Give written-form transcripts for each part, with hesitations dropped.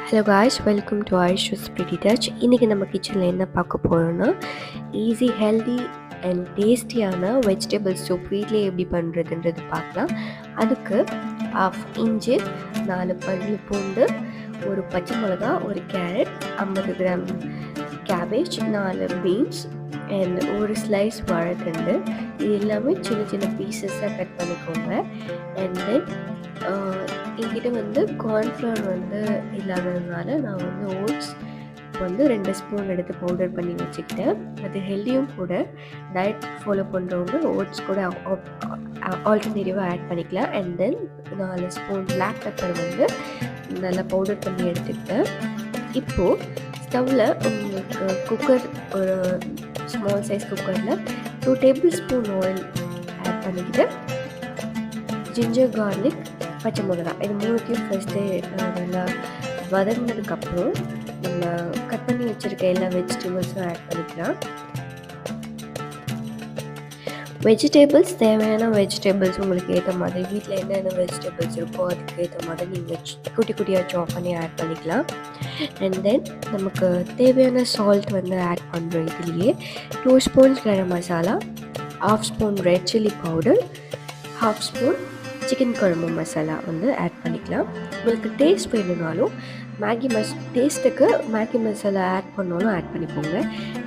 Hello guys, welcome to Aishu's pretty touch. இன்றைக்கி நம்ம கிச்சனில் என்ன பார்க்க போகிறோன்னா, ஈஸி, ஹெல்தி அண்ட் டேஸ்டியான வெஜிடபிள் சூப் வீட்டிலே எப்படி பண்ணுறதுன்றது பார்க்கலாம். அதுக்கு 1/2 இஞ்சி, 4 பல் பூண்டு, ஒரு பச்சை மிளகா, ஒரு carrot, 50 gram cabbage, 4 beans and ஒரு ஸ்லைஸ் வாழைத்தண்டு. இது எல்லாமே சின்ன சின்ன பீசஸாக கட் பண்ணிக்கோங்க. அண்ட் தென் என்கிட்ட கார்ன்ஃப்ளவர் இல்லாததுனால நான் ஓட்ஸ் 2 ஸ்பூன் எடுத்து பவுடர் பண்ணி வச்சுக்கிட்டேன். அது ஹெல்த்தியும் கூட. டயட் ஃபாலோ பண்ணுறவங்க ஓட்ஸ் கூட ஆல்டர்னேட்டிவாக ஆட் பண்ணிக்கலாம். And then 4 spoon black pepper நல்லா பவுடர் பண்ணி எடுத்துக்கிட்டேன். இப்போது ஸ்டவ்வில் உங்களுக்கு குக்கர், ஒரு ஸ்மால் சைஸ் குக்கரில் 2 டேபிள் ஸ்பூன் ஆயில் ஆட் பண்ணிக்கிட்டு, ஜிஞ்சர், கார்லிக், பச்சை மிளகா, இது மூணுத்தையும் ஃபஸ்ட்டு நல்லா வதங்கினதுக்கப்புறம் நம்ம கட் பண்ணி வச்சுருக்க எல்லா வெஜிடபிள்ஸும் ஆட் பண்ணிக்கலாம். வெஜிடபிள்ஸ், தேவையான வெஜிடபிள்ஸ் உங்களுக்கு ஏற்ற மாதிரி, வீட்டில் என்னென்ன வெஜிடபிள்ஸ் இருக்கோ அதுக்கு ஏற்ற மாதிரி நீங்கள் குட்டி குட்டியாக சாப் பண்ணி ஆட் பண்ணிக்கலாம். அண்ட் தென் நமக்கு தேவையான சால்ட் ஆட் பண்ணுறோம். இதுலேயே 2 spoon garam masala, 1/2 spoon red chilli powder, 1/2 spoon chicken குழம்பு மசாலா ஆட் பண்ணிக்கலாம். உங்களுக்கு டேஸ்ட் வேணும்னாலும் டேஸ்ட்டுக்கு மேகி மசாலா ஆட் பண்ணாலும் ஆட் பண்ணிக்கோங்க.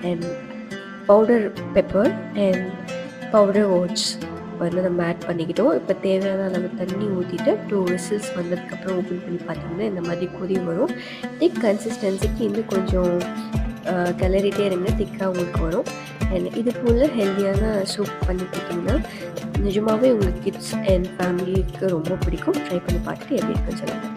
And powder pepper and powder oats நம்ம ஆட் பண்ணிக்கிட்டோம். இப்போ தேவையான அளவு தண்ணி ஊற்றிட்டு 2 விசில்ஸ் வந்ததுக்கப்புறம் ஓப்பன் பண்ணி பார்த்தீங்கன்னா இந்த மாதிரி கொதி வரும். திக் கன்சிஸ்டன்சிக்கு இன்னும் கொஞ்சம் கிளறிட்டே இருங்க, திக்காக உங்களுக்கு வரும். அண்ட் இது போல் ஹெல்த்தியான சூப் பண்ணி கொடுத்தீங்கன்னா நிஜமாகவே உங்களுக்கு கிட்ஸ் அண்ட் ஃபேமிலிக்கு ரொம்ப பிடிக்கும். ட்ரை பண்ணி பார்த்துட்டு எப்படி இருக்குன்னு சொல்லுங்கள்.